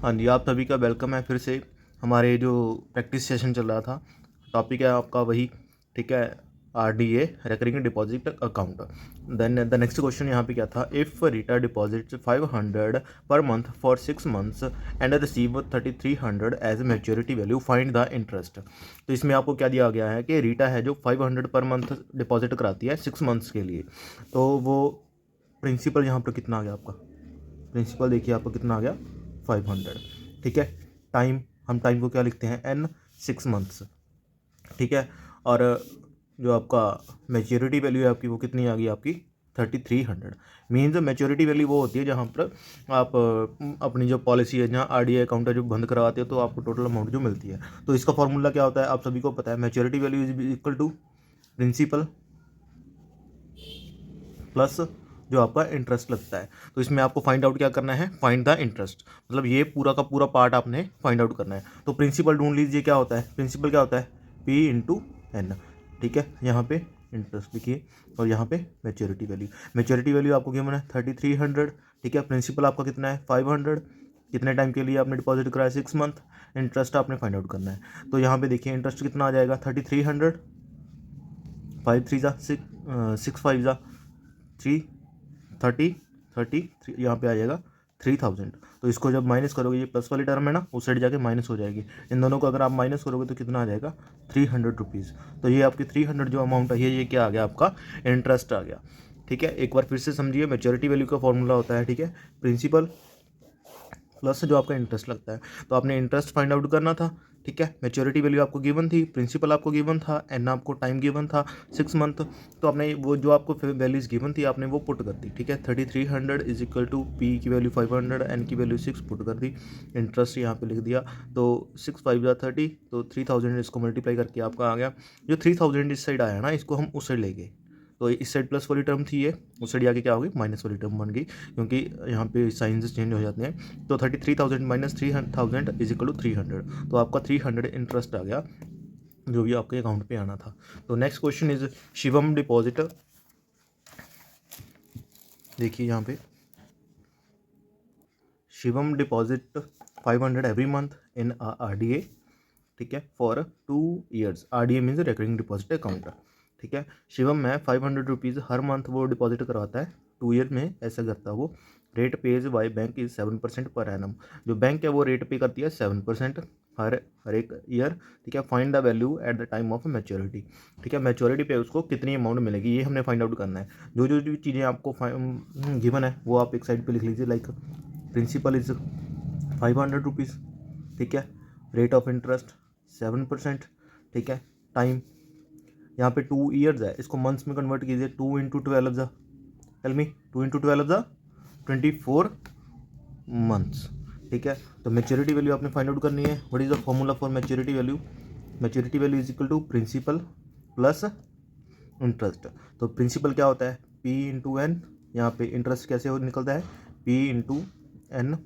हाँ जी, आप सभी का वेलकम है फिर से। हमारे जो प्रैक्टिस सेशन चल रहा था, टॉपिक है आपका वही, ठीक है, RDA, recurring deposit account. Then the next question यहाँ पे क्या था, if Rita deposit 500 per month for 6 months and receive 3300 as maturity value, find the interest. तो इसमें आपको क्या दिया गया है कि रीटा है जो 500 पर मंथ डिपॉजिट कराती है 6 months के लिए, तो वो प्रिंसिपल यहाँ पर कितना आ गया आपका। प्रिंसिपल देखिए आपको कितना आ गया, 500। ठीक है, टाइम, हम टाइम को क्या लिखते हैं, एन, 6 months। ठीक है, और जो आपका मेच्योरिटी वैल्यू है आपकी वो कितनी आ गई आपकी, 3300। मीन्स मेच्योरिटी वैल्यू वो होती है जहाँ पर आप अपनी जो पॉलिसी है, जहाँ आरडीआई अकाउंट है जो बंद करवाते हो, तो आपको टोटल अमाउंट जो मिलती है। तो इसका फॉर्मूला क्या होता है आप सभी को पता है, maturity value is equal to principal plus जो आपका इंटरेस्ट लगता है। तो इसमें आपको फाइंड आउट क्या करना है, फाइंड द इंटरेस्ट, मतलब ये पूरा का पूरा पार्ट आपने फाइंड आउट करना है। तो प्रिंसिपल ढूंढ लीजिए, क्या होता है प्रिंसिपल, क्या होता है पी इंटू एन। ठीक है, यहाँ पे इंटरेस्ट लिखिए और यहाँ पे मेच्योरिटी वैल्यू। मेच्योरिटी वैल्यू आपको गिवन है 3300। ठीक है, प्रिंसिपल आपका कितना है 500। कितने टाइम के लिए आपने डिपॉजिट कराया, 6 month। इंटरेस्ट आपने फाइंड आउट करना है। तो यहाँ पे देखिए इंटरेस्ट कितना आ जाएगा, 3300, 5 3 6 5 थ्री, 30 यहाँ पे आ जाएगा 3000। तो इसको जब माइनस करोगे, ये प्लस वाली टर्म है ना, उस साइड जाके माइनस हो जाएगी। इन दोनों को अगर आप माइनस करोगे तो कितना आ जाएगा, 300 रुपीज़। तो ये आपकी 300 जो अमाउंट है, ये क्या आ गया आपका, इंटरेस्ट आ गया। ठीक है, एक बार फिर से समझिए, मेच्योरिटी वैल्यू का फॉर्मूला होता है, ठीक है, प्रिंसिपल प्लस जो आपका इंटरेस्ट लगता है। तो आपने इंटरेस्ट फाइंड आउट करना था। ठीक है, मेच्योरिटी वैल्यू आपको गिवन थी, प्रिंसिपल आपको गिवन था, एन आपको टाइम गिवन था 6 month। तो आपने वो जो आपको वैल्यूज गिवन थी आपने वो पुट कर दी। ठीक है, 3300 इज इक्वल टू पी की वैल्यू 500, एन की वैल्यू 6 पुट कर दी, इंटरेस्ट यहाँ पे लिख दिया। तो 6 5 30, तो 3000 इसको मल्टीप्लाई करके आपका आ गया। जो 3000 इस साइड आया ना, इसको हम उस साइड ले गए, तो इस साइड प्लस वाली टर्म थी, ये उस साइड आके क्या होगी, माइनस वाली टर्म बन गई, क्योंकि यहाँ पे साइंस चेंज हो जाते हैं। तो 33,000 माइनस 3,000 इज इक्वल टू 300। तो आपका 300 इंटरेस्ट आ गया जो भी आपके अकाउंट पे आना था। तो next question is Shivam deposit. देखिए यहाँ पे Shivam deposit 500 every month in RDA. ठीक है, for 2 years। RDA means recurring deposit account. ठीक है, शिवम में 500 रुपीज़ हर मंथ वो डिपॉजिट करवाता है, 2 year में ऐसा करता है वो। Rate page by bank is 7% per annum. जो बैंक है वो रेट पे करती है 7% हर एक ईयर। ठीक है, find the value eight the time of maturity. ठीक है, मैच्योरिटी पे उसको कितनी अमाउंट मिलेगी, ये हमने फाइंड आउट करना है। जो जो जो चीज़ें आपको गिवन है वो आप एक साइड पे लिख लीजिए, लाइक प्रिंसिपल इज 500 रुपीज़। ठीक है, रेट ऑफ इंटरेस्ट 7%। ठीक है, टाइम यहाँ पे 2 years है, इसको मंथ्स में कन्वर्ट कीजिए, 2 × 12 ज़ा, टेल मी, 2 × 12 ज़ा 24 months। ठीक है, तो मेच्योरिटी वैल्यू आपने फाइंड आउट करनी है। What is the formula for maturity value, maturity value is equal to principal plus interest. तो प्रिंसिपल क्या होता है, पी इंटू एन। यहाँ पे इंटरेस्ट कैसे हो निकलता है, P into N,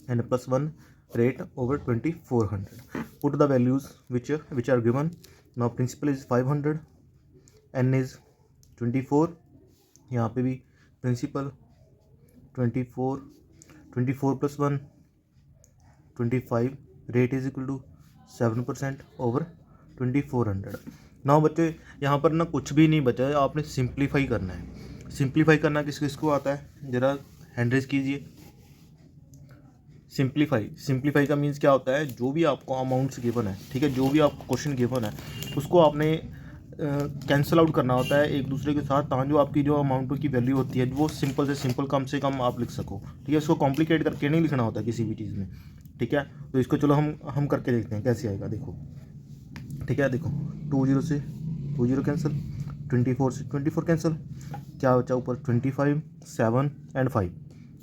N plus 1 rate over 2400। put the values which are given। now principal is 500, n is 24। यहाँ पे भी principal 24, 24 plus 1 25, rate is equal to 7% over 2400। Now बच्चे यहाँ पर ना कुछ भी नहीं बचा है, आपने सिंप्लीफाई करना है। सिंप्लीफाई करना किस किस को आता है, ज़रा हैंड रेज कीजिए। सिंप्लीफाई का मीन्स क्या होता है, जो भी आपको अमाउंट्स गिवन है, ठीक है, जो भी आपको क्वेश्चन गिवन है उसको आपने कैंसिल आउट करना होता है एक दूसरे के साथ, ताकि जो आपकी जो अमाउंट की वैल्यू होती है वो सिंपल से सिंपल कम से कम आप लिख सको। ठीक है, इसको कॉम्प्लिकेट करके नहीं लिखना होता किसी भी चीज़ में। ठीक है, तो इसको चलो हम करके देखते हैं कैसे आएगा, देखो। ठीक है, देखो 20 से 20 कैंसिल, 24 से 24 कैंसिल, क्या बचा ऊपर 25, 7 एंड 5,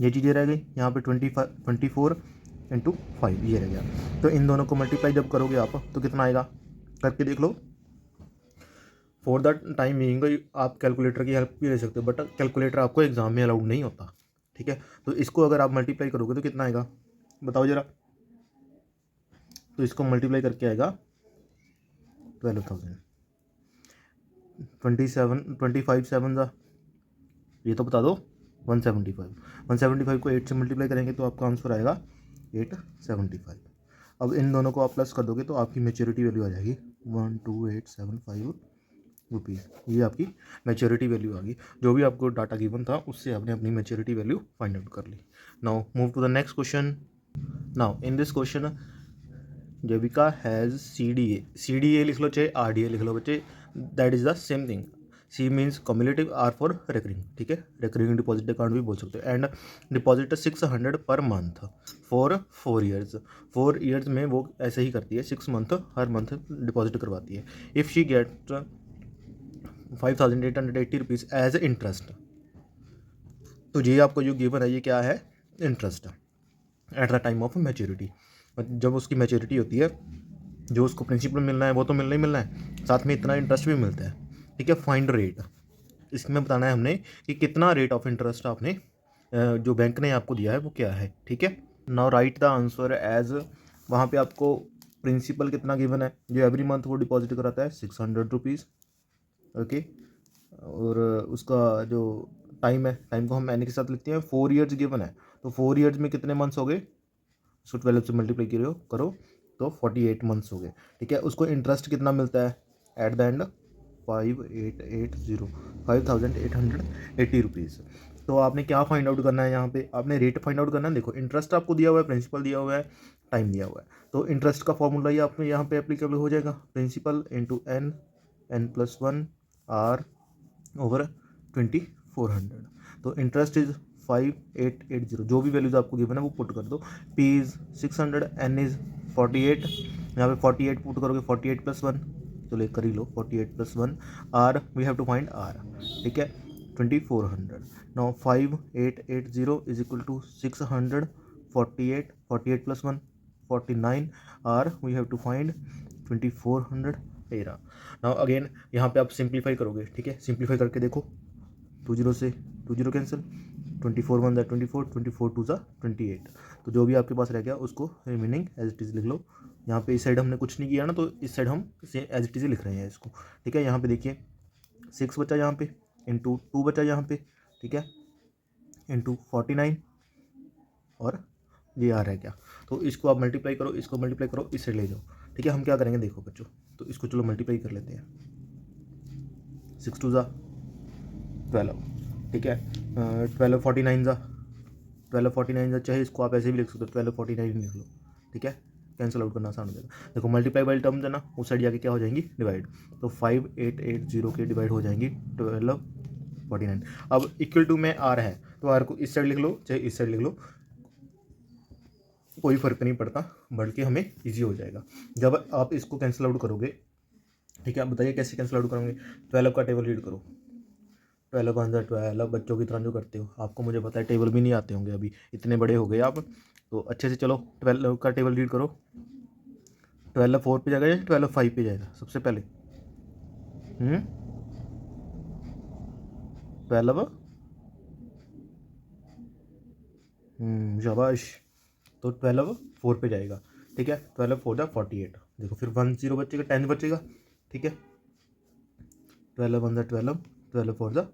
ये चीज़ें रह गई। यहाँ पे 24 इंटू 5 ये रह गया। तो इन दोनों को मल्टीप्लाई जब करोगे आप तो कितना आएगा, करके देख लो। फॉर द टाइम बीइंग आप कैलकुलेटर की हेल्प भी ले सकते हो, बट कैलकुलेटर आपको एग्जाम में अलाउड नहीं होता। ठीक है, तो इसको अगर आप मल्टीप्लाई करोगे तो कितना आएगा बताओ ज़रा। तो इसको मल्टीप्लाई करके आएगा 12,000। 25 7 ज़ा, ये तो बता दो, 175। 175 को 8 से मल्टीप्लाई करेंगे तो आपका आंसर आएगा 2875। अब इन दोनों को आप प्लस कर दोगे तो आपकी मैच्योरिटी वैल्यू आ जाएगी 12875 रुपीज़। ये आपकी मैच्योरिटी वैल्यू आ गई। जो भी आपको डाटा गिवन था उससे आपने अपनी मैच्योरिटी वैल्यू फाइंड आउट कर ली। Now move to the next question. Now in this question जविका हैज़ CDA लिख लो चाहे RDA लिख लो बच्चे, that is the same thing. C means cumulative, R for recurring, ठीक है, रिकरिंग डिपॉजिट अकाउंट भी बोल सकते हो। एंड डिपॉजिट 600 पर मंथ फॉर 4 ईयर्स। 4 ईयर्स में वो ऐसे ही करती है, 6 मंथ हर मंथ डिपॉजिट करवाती है। If she get 5880 rupees as interest, तो ये आपको जो गिवन है ये क्या है, interest at the time of maturity. जब उसकी मैच्योरिटी होती है, जो उसको प्रिंसिपल मिलना है वो तो मिलना ही मिलना है, साथ में इतना इंटरेस्ट भी मिलता है, ठीक है। फाइंड रेट, इसमें बताना है हमने कि कितना रेट ऑफ इंटरेस्ट आपने जो बैंक ने आपको दिया है वो क्या है, ठीक है। Now write the answer as, वहाँ पे आपको प्रिंसिपल कितना गिवन है, जो एवरी मंथ वो डिपॉजिट कराता है 600 रुपीज़, ओके। और उसका जो टाइम है, टाइम को हम एन के साथ लिखते हैं। 4 ईयर्स गिवन है, तो 4 ईयर्स में कितने मंथ्स हो गए, सो 12 से मल्टीप्लाई करो तो 48 मंथ्स हो गए, ठीक है। उसको इंटरेस्ट कितना मिलता है एट द एंड 5880 रुपीज़। तो आपने क्या फाइंड आउट करना है, यहाँ पे आपने रेट फाइंड आउट करना है। देखो इंटरेस्ट आपको दिया हुआ है, प्रिंसिपल दिया हुआ है, टाइम दिया हुआ है, तो इंटरेस्ट का फॉर्मूला ही आप यहाँ पे एप्लीकेबल हो जाएगा, principal into n+1 R over 2400। तो इंटरेस्ट इज 5880, जो भी वैल्यूज आपको गिवन है वो पुट कर दो। P इज़ 600, N इज़ 48, यहाँ पे 48 पुट करोगे, 48 + 1, तो लेकर ही लो 48 + 1, R we have to find R, ठीक है, 2400। Now 5880 is equal to 600, 48 + 1 49, R we have to find 2400। Now again यहाँ पे आप सिंप्लीफाई करोगे, ठीक है, सिंप्लीफाई करके देखो, 20 से 20 कैंसिल, 24 1 24, 24 2 28, तो जो भी आपके पास रह गया उसको रिमेनिंग एज इट इज़ लिख लो। यहाँ पे इस साइड हमने कुछ नहीं किया ना, तो इस साइड हम एज इट इज़ लिख रहे हैं इसको, ठीक है। यहाँ पे देखिए 6 बचा यहाँ पे, इंटू 2 बचा यहाँ पे, ठीक है, इंटू 49, और ये आ रहा है क्या, तो इसको आप मल्टीप्लाई करो, इसको मल्टीप्लाई करो, इस साइड ले जाओ, ठीक है। हम क्या करेंगे देखो बच्चों, तो इसको चलो मल्टीप्लाई कर लेते हैं, 6 2 12, ठीक है, 12 49 चाहे इसको आप ऐसे भी लिख सकते हो, 12 49 लिख लो, ठीक है, कैंसिल आउट करना आसान हो जाएगा। देखो मल्टीप्लाई वाली टर्म्स है ना, उस साइड जाके क्या हो जाएंगी, डिवाइड, तो 5880 के डिवाइड हो जाएंगी 12 49। अब इक्वल टू में आर है, तो आर को इस साइड लिख लो चाहे इस साइड लिख लो, कोई फ़र्क नहीं पड़ता, बल्कि हमें ईजी हो जाएगा जब आप इसको कैंसिल आउट करोगे, ठीक है। आप बताइए कैसे कैंसिल आउट करोगे, 12 का टेबल रीड करो, 12 × 12, बच्चों की तरह जो करते हो, आपको मुझे पता है टेबल भी नहीं आते होंगे, अभी इतने बड़े हो गए आप, तो अच्छे से चलो 12 का टेबल रीड करो। 12 4 पे जाएगा या 12 5 पे जाएगा सबसे पहले, 12, शाबाश, तो 12 4 पे जाएगा, ठीक है, 12 4 48, देखो फिर 1 0 बचेगा, 10 बचेगा, ठीक है, 12 1 12, 12 4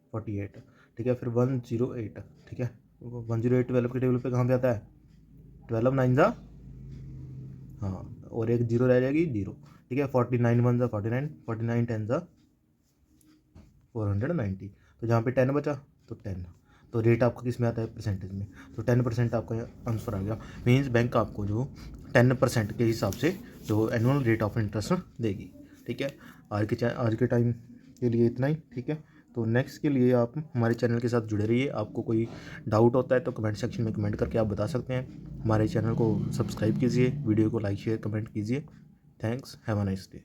48, ठीक है, फिर 108, ठीक है, 108 12 के टेबल पे कहाँ पे आता है, 12 9 हाँ, और एक 0 रह जाएगी 0, ठीक है, 49 1 49, 49 10 490, तो जहाँ पे 10 बचा तो 10, तो रेट आपका किस में आता है, परसेंटेज में, तो 10% आपका आंसर आ गया। मीन्स बैंक आपको जो 10% के हिसाब से जो एनुअल रेट ऑफ इंटरेस्ट देगी, ठीक है। आज के टाइम के लिए इतना ही, ठीक है। तो नेक्स्ट के लिए आप हमारे चैनल के साथ जुड़े रहिए। आपको कोई डाउट होता है तो कमेंट सेक्शन में कमेंट करके आप बता सकते हैं। हमारे चैनल को सब्सक्राइब कीजिए, वीडियो को लाइक शेयर कमेंट कीजिए। Thanks, have a nice day.